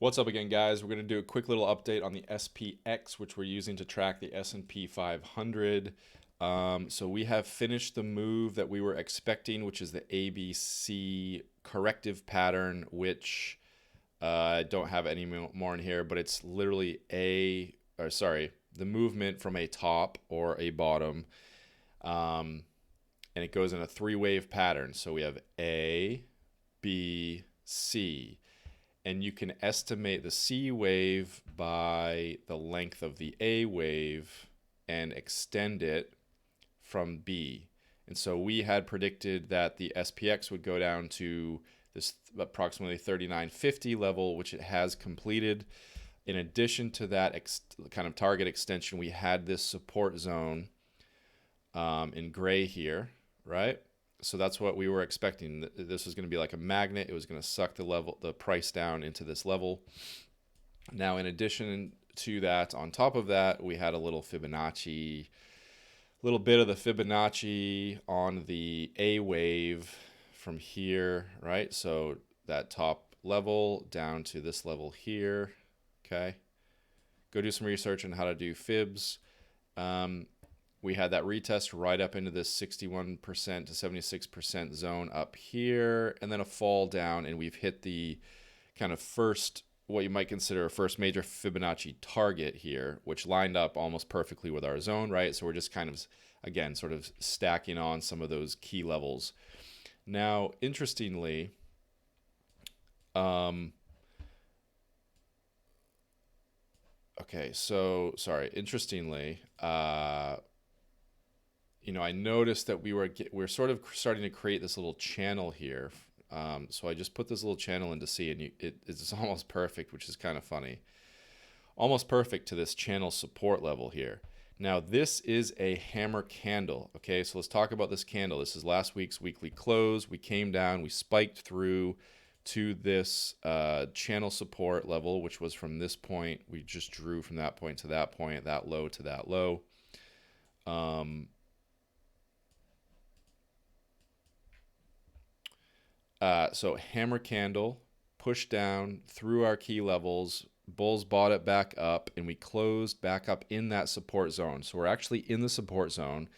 What's up again, guys? We're going to do a quick little update on the SPX, which we're using to track the S&P 500. So we have finished the move that we were expecting, which is the ABC corrective pattern, which I don't have any more in here, but it's literally the movement from a top or a bottom. And it goes in a three-wave pattern. So we have A, B, C. And you can estimate the C wave by the length of the A wave and extend it from B. And so we had predicted that the SPX would go down to this approximately 3950 level, which it has completed. In addition to that kind of target extension, we had this support zone in gray here, right? So that's what we were expecting. This was going to be like a magnet. It was going to suck the price down into this level. Now, in addition to that, on top of that, we had a little bit of the Fibonacci on the A wave from here, right? So that top level down to this level here, okay? Go do some research on how to do fibs. We had that retest right up into this 61% to 76% zone up here, and then a fall down, and we've hit the kind of first, what you might consider a first major Fibonacci target here, which lined up almost perfectly with our zone, right? So we're just kind of, again, sort of stacking on some of those key levels. Now, interestingly, I noticed that we're sort of starting to create this little channel here. So I just put this little channel into C, and it's almost perfect, which is kind of funny. Almost perfect to this channel support level here. Now, this is a hammer candle, okay? So let's talk about this candle. This is last week's weekly close. We came down, we spiked through to this channel support level, which was from this point. We just drew from that point to that point, that low to that low. So hammer candle, push down through our key levels, bulls bought it back up, and we closed back up in that support zone. So we're actually in the support zone,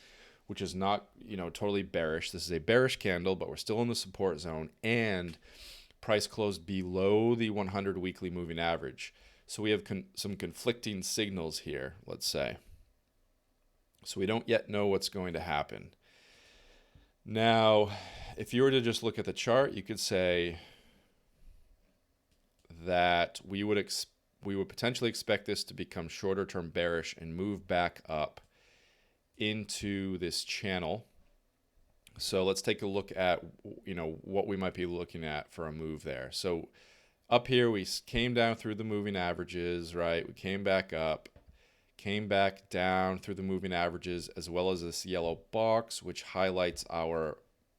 which is not, totally bearish. This is a bearish candle, but we're still in the support zone, and price closed below the 100 weekly moving average. So we have some conflicting signals here, let's say. So we don't yet know what's going to happen. Now, if you were to just look at the chart, you could say that we would potentially expect this to become shorter term bearish and move back up into this channel. So let's take a look at what we might be looking at for a move there. So up here we came down through the moving averages, right? We came back up, came back down through the moving averages, as well as this yellow box, which highlights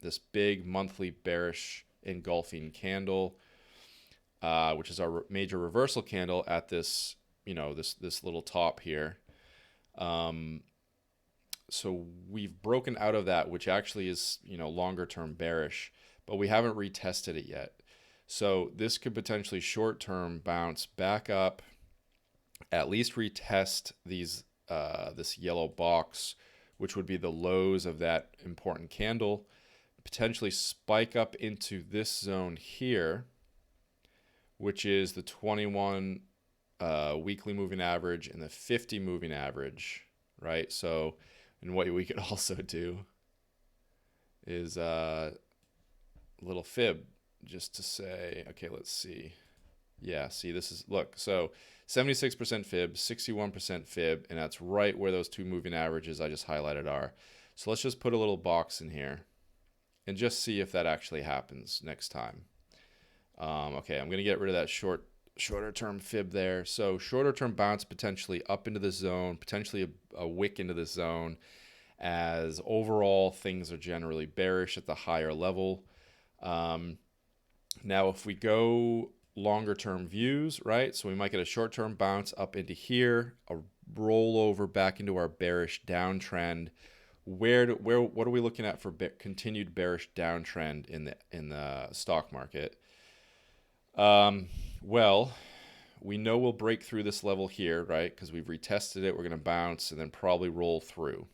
this big monthly bearish engulfing candle, which is our major reversal candle at this, this little top here. So we've broken out of that, which actually is, longer term bearish, but we haven't retested it yet. So this could potentially short term bounce back up, at least retest this yellow box, which would be the lows of that important candle, potentially spike up into this zone here, which is the 21 weekly moving average and the 50 moving average, right? So, and what we could also do is a little fib just to say, okay, let's see. Yeah, see, look, so 76% fib, 61% fib, and that's right where those two moving averages I just highlighted are. So let's just put a little box in here and just see if that actually happens next time. Okay, I'm going to get rid of that shorter term fib there. So shorter term bounce potentially up into the zone, potentially a wick into the zone, as overall things are generally bearish at the higher level. Now, if we go longer term views, right? So we might get a short term bounce up into here, a rollover back into our bearish downtrend. What are we looking at for continued bearish downtrend in the stock market? Well, we know we'll break through this level here, right? Because we've retested it. We're going to bounce and then probably roll through.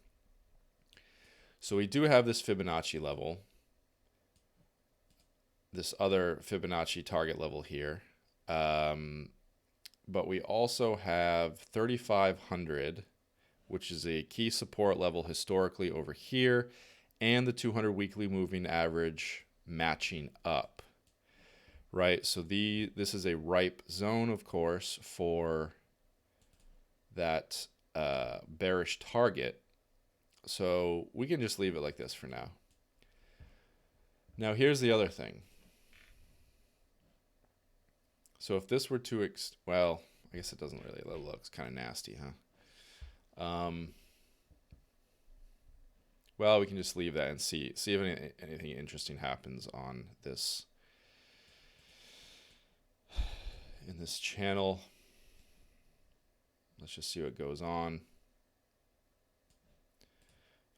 So we do have this Fibonacci level, this other Fibonacci target level here. But we also have 3,500, which is a key support level historically over here, and the 200 weekly moving average matching up, right? So this is a ripe zone, of course, for that bearish target. So we can just leave it like this for now. Now here's the other thing. So if this were to, well, I guess it doesn't really, it looks kind of nasty, huh? Well, we can just leave that and see if anything interesting happens on this, in this channel. Let's just see what goes on.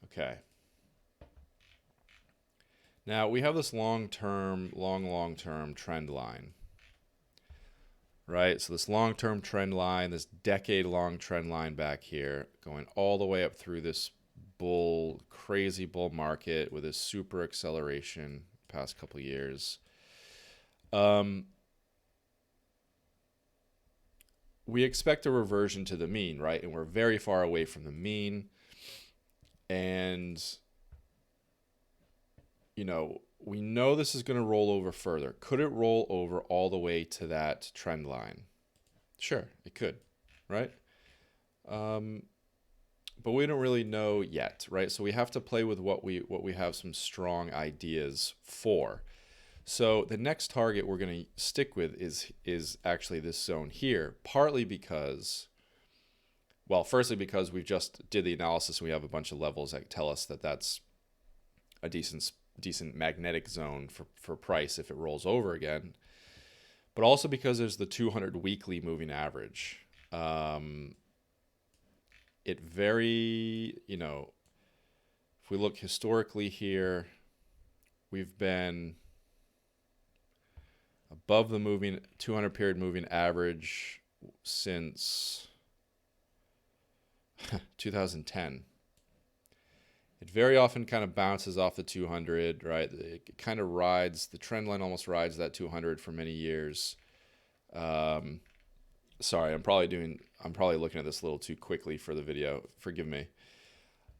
Okay. Now we have this long-term trend line, right? So this long-term trend line, this decade-long trend line back here, going all the way up through this crazy bull market with a super acceleration past couple years. We expect a reversion to the mean, right? And we're very far away from the mean. And, you know, we know this is going to roll over further. Could it roll over all the way to that trend line? Sure, it could, right? But we don't really know yet, right? So we have to play with what we have some strong ideas for. So the next target we're going to stick with is actually this zone here, partly because, well, firstly because we just did the analysis and we have a bunch of levels that tell us that that's a decent magnetic zone for price if it rolls over again, but also because there's the 200 weekly moving average. It very, you know, if we look historically here, we've been above the 200 period moving average since 2010. It very often kind of bounces off the 200, right? It kind of rides, the trend line almost rides that 200 for many years. Sorry, I'm probably looking at this a little too quickly for the video. Forgive me.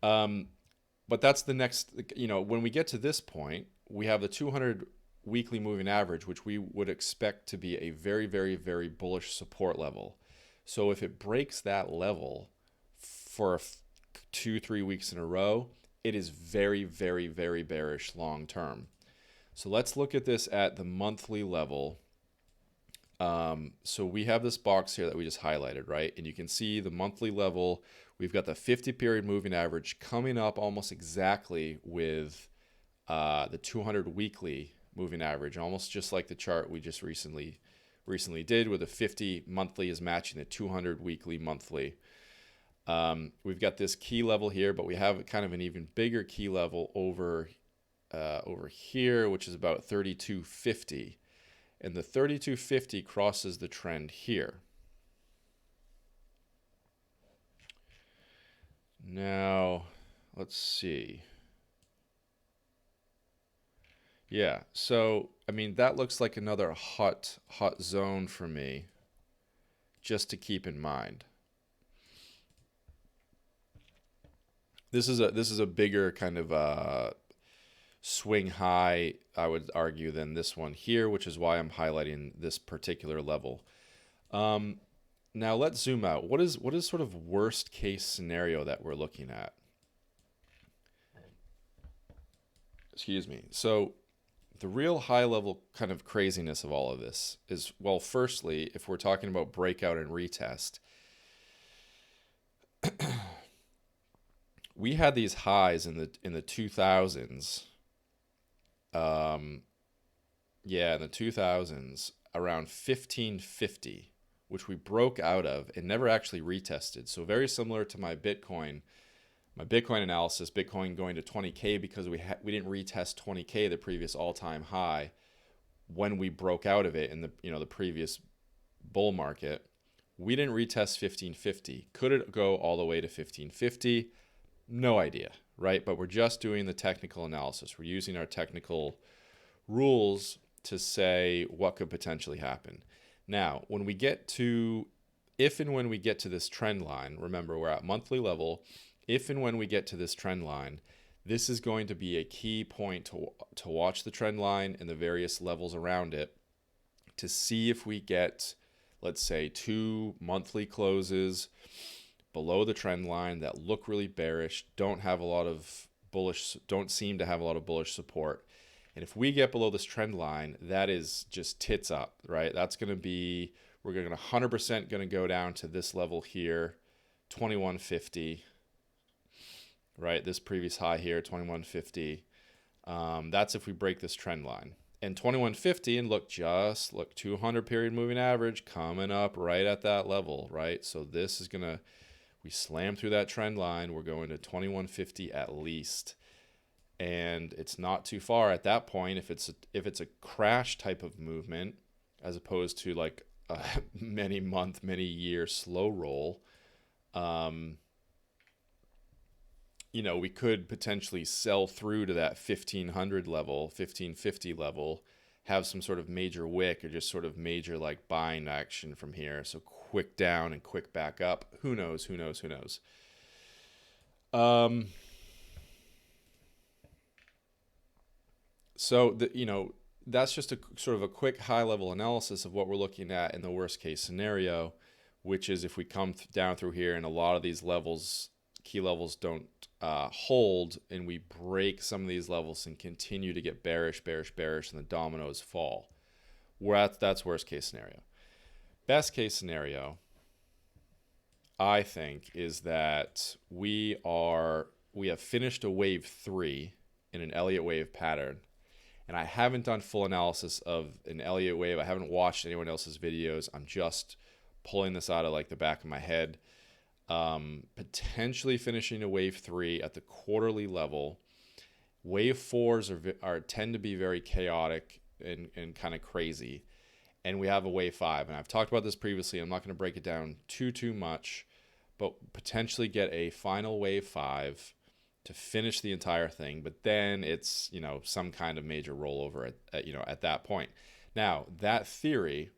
But that's the next, you know, when we get to this point, we have the 200 weekly moving average, which we would expect to be a very, very, very bullish support level. So if it breaks that level for 2-3 weeks in a row, it is very, very, very bearish long term. So let's look at this at the monthly level. So we have this box here that we just highlighted, right? And you can see the monthly level, we've got the 50 period moving average coming up almost exactly with the 200 weekly moving average, almost just like the chart we just recently did, where the 50 monthly is matching the 200 weekly monthly. We've got this key level here, but we have kind of an even bigger key level over here, which is about 3250. And the 3250 crosses the trend here. Now, let's see. Yeah, so, I mean, that looks like another hot zone for me, just to keep in mind. This is a bigger kind of swing high, I would argue, than this one here, which is why I'm highlighting this particular level. Now let's zoom out. What is sort of worst case scenario that we're looking at? Excuse me. So the real high level kind of craziness of all of this is, well, firstly, if we're talking about breakout and retest, we had these highs in the 2000s. Yeah, in the 2000s, around 1550, which we broke out of and never actually retested. So very similar to my Bitcoin analysis, Bitcoin going to 20K because we didn't retest 20K, the previous all-time high, when we broke out of it in the previous bull market, we didn't retest 1550. Could it go all the way to 1550? No idea, right? But we're just doing the technical analysis. We're using our technical rules to say what could potentially happen. Now, when we get to, if and when we get to this trend line, remember we're at monthly level. If and when we get to this trend line, this is going to be a key point to watch the trend line and the various levels around it to see if we get, let's say, 2 monthly closes below the trend line that look really bearish, don't seem to have a lot of bullish support. And if we get below this trend line, that is just tits up, right? That's going to be, we're going to 100% going to go down to this level here, 2150, right? This previous high here, 2150. That's if we break this trend line. And 2150, and look, 200 period moving average coming up right at that level, right? So this is going to, we slam through that trend line, we're going to 2150 at least. And it's not too far at that point if it's a crash type of movement as opposed to like a many year slow roll. We could potentially sell through to that 1500 level, 1550 level, have some sort of major wick or just sort of major like buying action from here. So quick down and quick back up. Who knows? So that's just a sort of a quick high level analysis of what we're looking at in the worst case scenario, which is if we come down through here and a lot of these levels, key levels don't hold, and we break some of these levels and continue to get bearish, and the dominoes fall. That's worst case scenario. Best case scenario, I think, is that we have finished a wave 3 in an Elliott wave pattern. And I haven't done full analysis of an Elliott wave. I haven't watched anyone else's videos. I'm just pulling this out of like the back of my head. Potentially finishing a wave 3 at the quarterly level. Wave 4s tend to be very chaotic and kind of crazy. And we have a wave 5. And I've talked about this previously. I'm not going to break it down too much, but potentially get a final wave 5 to finish the entire thing, but then it's, some kind of major rollover at that point. Now, that theory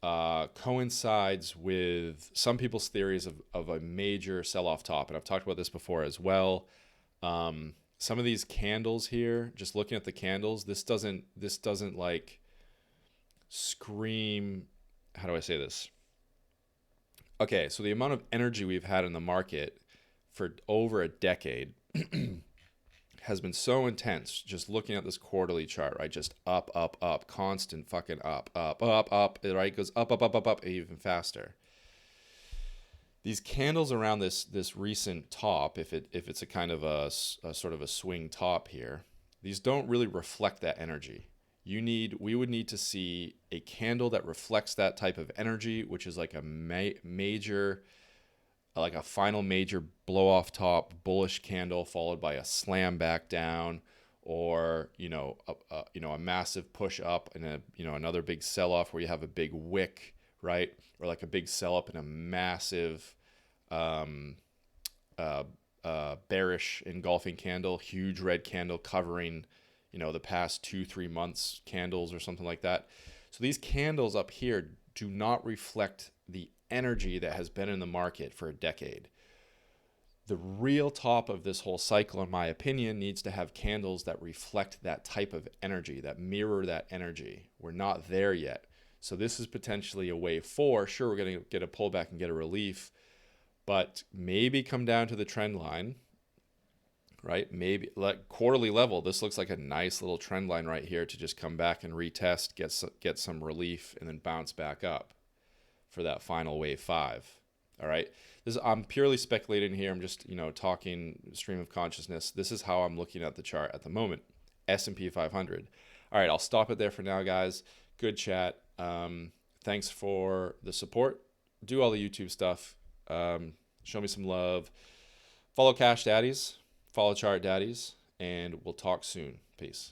coincides with some people's theories of a major sell-off top, and I've talked about this before as well. Some of these candles here, just looking at the candles, this doesn't like scream, how do I say this? Okay, so the amount of energy we've had in the market for over a decade has been so intense, just looking at this quarterly chart, right? Just up, constant fucking up, right? It goes up, even faster. These candles around this recent top, if it's a kind of a sort of a swing top here, these don't really reflect that energy. We would need to see a candle that reflects that type of energy, which is like a major, like a final major blow off top bullish candle followed by a slam back down, or a massive push up and another big sell off where you have a big wick, right? Or like a big sell up and a massive bearish engulfing candle, huge red candle covering the past 2-3 months candles or something like that. So these candles up here do not reflect the energy that has been in the market for a decade. The real top of this whole cycle, in my opinion, needs to have candles that reflect that type of energy, that mirror that energy. We're not there yet. So this is potentially a wave 4. Sure, we're going to get a pullback and get a relief, but maybe come down to the trend line, right? Maybe like quarterly level, this looks like a nice little trend line right here to just come back and retest, get some relief, and then bounce back up for that final wave 5. All right. I'm purely speculating here. I'm just, talking stream of consciousness. This is how I'm looking at the chart at the moment. S&P 500. All right. I'll stop it there for now, guys. Good chat. Thanks for the support. Do all the YouTube stuff. Show me some love. Follow Cash Daddies. Follow Chart Daddies. And we'll talk soon. Peace.